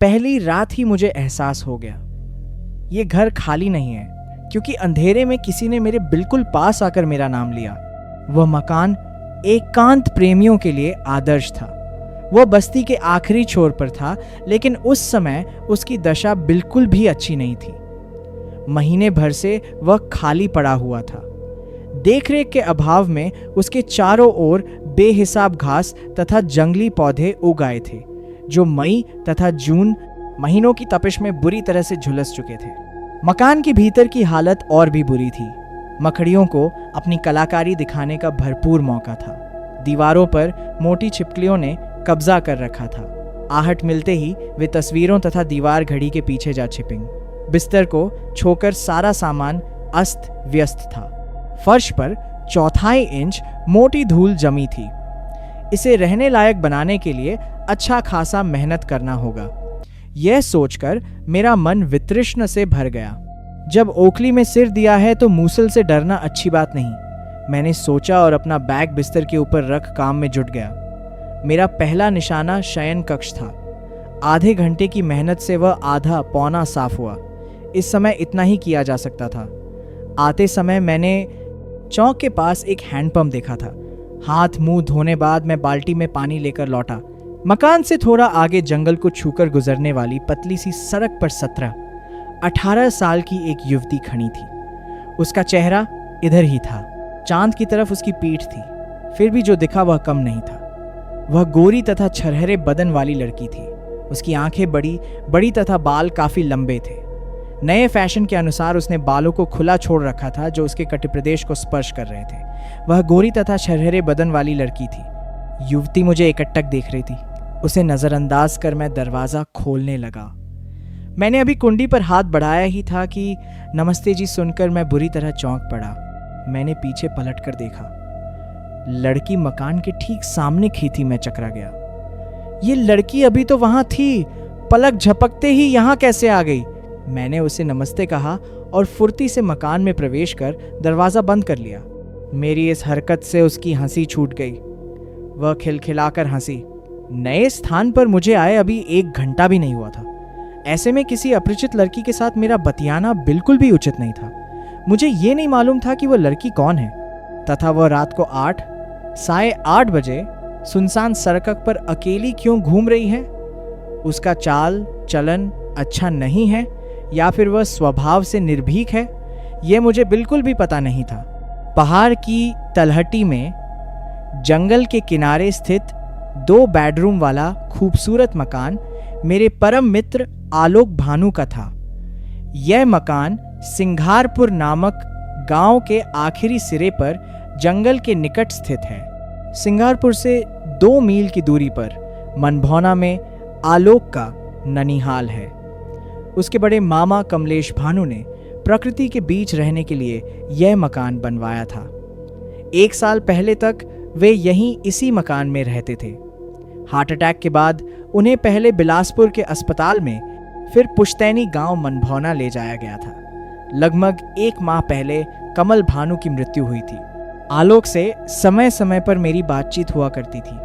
पहली रात ही मुझे एहसास हो गया, ये घर खाली नहीं है, क्योंकि अंधेरे में किसी ने मेरे बिल्कुल पास आकर मेरा नाम लिया। वह मकान एकांत प्रेमियों के लिए आदर्श था। वह बस्ती के आखिरी छोर पर था, लेकिन उस समय उसकी दशा बिल्कुल भी अच्छी नहीं थी। महीने भर से वह खाली पड़ा हुआ था। देखरेख के अभाव में उसके चारों ओर बेहिसाब घास तथा जंगली पौधे उग आए थे, जो मई तथा जून महीनों की तपिश में बुरी तरह से झुलस चुके थे। मकान के भीतर की हालत और भी बुरी थी। मकड़ियों को अपनी कलाकारी दिखाने का भरपूर मौका था। दीवारों पर मोटी छिपकलियों ने कब्जा कर रखा था। आहट मिलते ही वे तस्वीरों तथा दीवार घड़ी के पीछे जा छिपेंगी। बिस्तर को छोकर सारा सामान अस्त व्यस्त था। फर्श पर 1/4 इंच मोटी धूल जमी थी। इसे रहने लायक बनाने के लिए अच्छा खासा मेहनत करना होगा। यह सोचकर मेरा मन वितृष्ण से भर गया। जब ओखली में सिर दिया है तो मूसल से डरना अच्छी बात नहीं। मैंने सोचा और अपना बैग बिस्तर के ऊपर रख काम में जुट गया। मेरा पहला निशाना शयन कक्ष था। आधे घंटे की मेहनत से वह आधा पौना साफ हुआ। इस समय इतना ही किया जा सकता था। आते समय मैंने चौक के पास एक हैंडपंप देखा था। हाथ मुंह धोने बाद मैं बाल्टी में पानी लेकर लौटा। मकान से थोड़ा आगे जंगल को छूकर गुजरने वाली पतली सी सड़क पर 17-18 साल की एक युवती खड़ी थी। उसका चेहरा इधर ही था। चांद की तरफ उसकी पीठ थी। फिर भी जो दिखा वह कम नहीं था। वह गोरी तथा छरहरे बदन वाली लड़की थी। उसकी आंखें बड़ी बड़ी तथा बाल काफी लंबे थे। नए फैशन के अनुसार उसने बालों को खुला छोड़ रखा था, जो उसके कटिप्रदेश को स्पर्श कर रहे थे। वह गोरी तथा छरहरे बदन वाली लड़की थी। युवती मुझे एकटक देख रही थी। उसे नजरअंदाज कर मैं दरवाजा खोलने लगा। मैंने अभी कुंडी पर हाथ बढ़ाया ही था कि नमस्ते जी सुनकर मैं बुरी तरह चौंक पड़ा। मैंने पीछे पलटकर देखा। लड़की मकान के ठीक सामने खींची मैं चकरा गया। ये लड़की अभी तो वहां थी, पलक झपकते ही यहां कैसे आ गई? मैंने उसे नमस्ते कहा और फुर्ती से मकान में प्रवेश कर दरवाजा बंद कर लिया। मेरी इस हरकत से उसकी हंसी छूट गई। वह खिलखिलाकर हंसी। नए स्थान पर मुझे आए अभी 1 घंटा भी नहीं हुआ था। ऐसे में किसी अपरिचित लड़की के साथ मेरा बतियाना बिल्कुल भी उचित नहीं था। मुझे ये नहीं मालूम था कि वह लड़की कौन है, तथा वह रात को 8-8:30 बजे सुनसान सड़क पर अकेली क्यों घूम रही है। उसका चाल चलन अच्छा नहीं है या फिर वह स्वभाव से निर्भीक है, यह मुझे बिल्कुल भी पता नहीं था। पहाड़ की तलहटी में जंगल के किनारे स्थित 2 बेडरूम वाला खूबसूरत मकान मेरे परम मित्र आलोक भानु का था। यह मकान सिंघारपुर नामक गांव के आखिरी सिरे पर जंगल के निकट स्थित है। सिंघारपुर से 2 मील की दूरी पर मनभौना में आलोक का ननिहाल है। उसके बड़े मामा कमलेश भानु ने प्रकृति के बीच रहने के लिए यह मकान बनवाया था। 1 साल पहले तक वे यहीं इसी मकान में रहते थे। हार्ट अटैक के बाद उन्हें पहले बिलासपुर के अस्पताल में, फिर पुश्तैनी गांव मनभौना ले जाया गया था। लगभग 1 माह पहले कमल भानु की मृत्यु हुई थी। आलोक से समय समय पर मेरी बातचीत हुआ करती थी।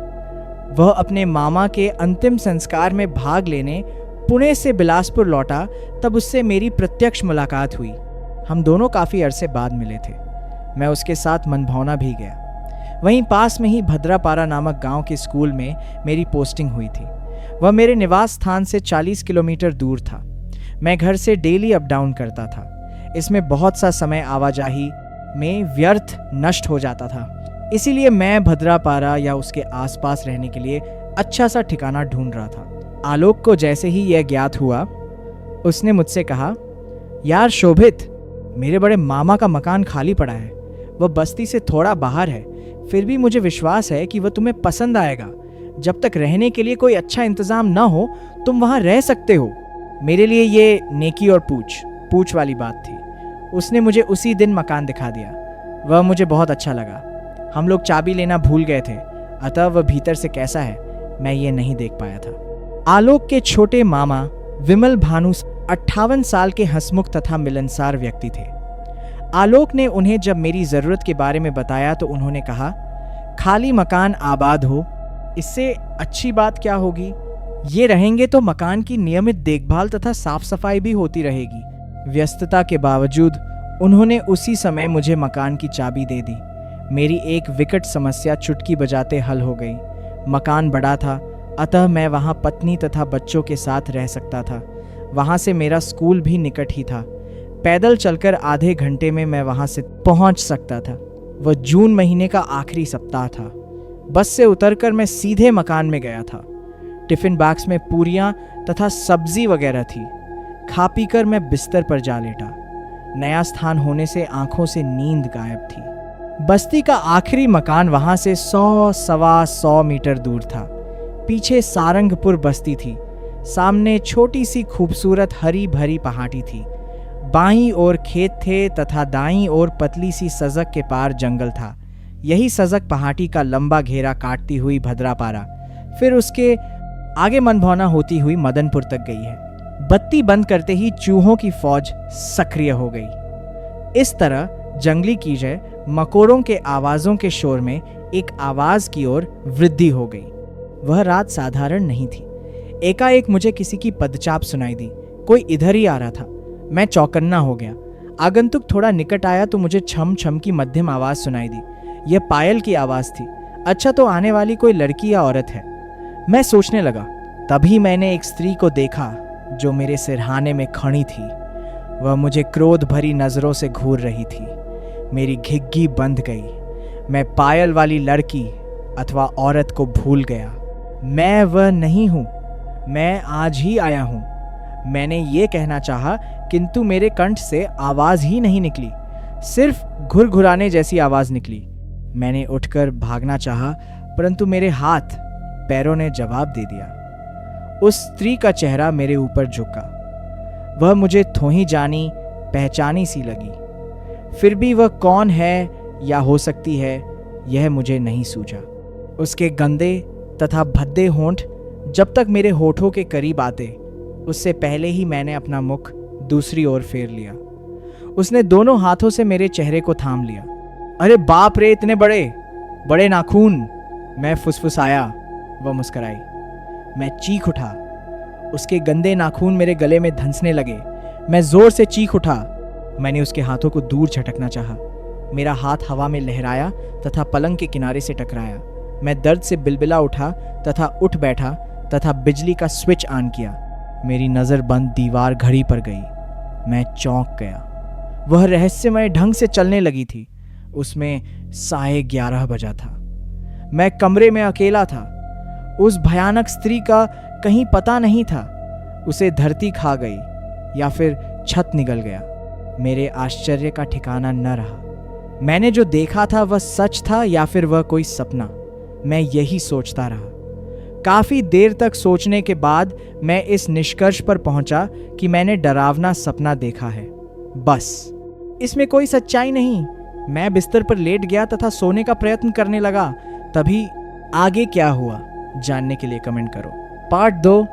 वह अपने मामा के अंतिम संस्कार में भाग लेने पुणे से बिलासपुर लौटा, तब उससे मेरी प्रत्यक्ष मुलाकात हुई। हम दोनों काफी अरसे बाद मिले थे। मैं उसके साथ मनभौना भी गया। वहीं पास में ही भद्रापारा नामक गांव के स्कूल में मेरी पोस्टिंग हुई थी। वह मेरे निवास स्थान से 40 किलोमीटर दूर था। मैं घर से डेली अप डाउन करता था। इसमें बहुत सा समय आवाजाही में व्यर्थ नष्ट हो जाता था। इसीलिए मैं भद्रापारा या उसके आसपास रहने के लिए अच्छा सा ठिकाना ढूंढ रहा था। आलोक को जैसे ही यह ज्ञात हुआ, उसने मुझसे कहा, यार शोभित, मेरे बड़े मामा का मकान खाली पड़ा है। वह बस्ती से थोड़ा बाहर है, फिर भी मुझे विश्वास है कि वह तुम्हें पसंद आएगा। जब तक रहने के लिए कोई अच्छा इंतजाम ना हो, तुम वहां रह सकते हो। मेरे लिए ये नेकी और पूछ वाली बात थी। उसने मुझे उसी दिन मकान दिखा दिया। वह मुझे बहुत अच्छा लगा। हम लोग चाबी लेना भूल गए थे, अतः वह भीतर से कैसा है मैं ये नहीं देख पाया था। आलोक के छोटे मामा विमल भानु 58 साल के हंसमुख तथा मिलनसार व्यक्ति थे। आलोक ने उन्हें जब मेरी जरूरत के बारे में बताया तो उन्होंने कहा, खाली मकान आबाद हो, इससे अच्छी बात क्या होगी। ये रहेंगे तो मकान की नियमित देखभाल तथा साफ सफाई भी होती रहेगी। व्यस्तता के बावजूद उन्होंने उसी समय मुझे मकान की चाबी दे दी। मेरी एक विकट समस्या चुटकी बजाते हल हो गई। मकान बड़ा था, अतः मैं वहाँ पत्नी तथा बच्चों के साथ रह सकता था। वहाँ से मेरा स्कूल भी निकट ही था। पैदल चलकर आधे घंटे में मैं वहाँ से पहुँच सकता था। वह जून महीने का आखिरी सप्ताह था। बस से उतरकर मैं सीधे मकान में गया था। टिफिन बॉक्स में पूरियां तथा सब्जी वगैरह थी। खा पीकर मैं बिस्तर पर जा लेटा। नया स्थान होने से आंखों से नींद गायब थी। बस्ती का आखिरी मकान वहां से 100-125 मीटर दूर था। पीछे सारंगपुर बस्ती थी। सामने छोटी सी खूबसूरत हरी भरी पहाड़ी थी। बाईं ओर खेत थे तथा दाईं ओर पतली सी सजक के पार जंगल था। यही सजक पहाड़ी का लंबा घेरा काटती हुई भद्रापारा, फिर उसके आगे मनभौना होती हुई मदनपुर तक गई है। बत्ती बंद करते ही चूहों की फौज सक्रिय हो गई। इस तरह जंगली कीड़े मकोड़ों के आवाजों के शोर में एक आवाज की ओर वृद्धि हो गई। वह रात साधारण नहीं थी। एकाएक मुझे किसी की पदचाप सुनाई दी। कोई इधर ही आ रहा था। मैं चौकन्ना हो गया। आगंतुक थोड़ा निकट आया तो मुझे छम छम की मध्यम आवाज सुनाई दी। यह पायल की आवाज थी। अच्छा, तो आने वाली कोई लड़की या औरत है, मैं सोचने लगा। तभी मैंने एक स्त्री को देखा जो मेरे सिरहाने में खड़ी थी। वह मुझे क्रोध भरी नजरों से घूर रही थी। मेरी घिग्गी बंध गई। मैं पायल वाली लड़की अथवा औरत को भूल गया। मैं वह नहीं हूं। मैं आज ही आया हूं। मैंने ये कहना चाहा, किंतु मेरे कंठ से आवाज ही नहीं निकली। सिर्फ घुरघुराने जैसी आवाज निकली। मैंने उठकर भागना चाहा, परंतु मेरे हाथ पैरों ने जवाब दे दिया। उस स्त्री का चेहरा मेरे ऊपर झुका। वह मुझे थोही जानी पहचानी सी लगी। फिर भी वह कौन है या हो सकती है, यह मुझे नहीं सूझा। उसके गंदे तथा भद्दे होंठ जब तक मेरे होठों के करीब आते, उससे पहले ही मैंने अपना मुख दूसरी ओर फेर लिया। उसने दोनों हाथों से मेरे चेहरे को थाम लिया। अरे बाप रे, इतने बड़े बड़े नाखून, मैं फुसफुसाया। वह मुस्कुराई। मैं चीख उठा। उसके गंदे नाखून मेरे गले में धंसने लगे। मैं जोर से चीख उठा। मैंने उसके हाथों को दूर झटकना चाहा। मेरा हाथ हवा में लहराया तथा पलंग के किनारे से टकराया। मैं दर्द से बिलबिला उठा तथा उठ बैठा तथा बिजली का स्विच ऑन किया। मेरी नजर बंद दीवार घड़ी पर गई। मैं चौंक गया। वह रहस्यमय ढंग से चलने लगी थी। उसमें 11:30 बजा था। मैं कमरे में अकेला था। उस भयानक स्त्री का कहीं पता नहीं था। उसे धरती खा गई या फिर छत निगल गया। मेरे आश्चर्य का ठिकाना न रहा। मैंने जो देखा था वह सच था या फिर वह कोई सपना। मैं यही सोचता रहा। काफी देर तक सोचने के बाद मैं इस निष्कर्ष पर पहुंचा कि मैंने डरावना सपना देखा है। बस, इसमें कोई सच्चाई नहीं। मैं बिस्तर पर लेट गया तथा सोने का प्रयत्न करने लगा। तभी आगे क्या हुआ जानने के लिए कमेंट करो। पार्ट 2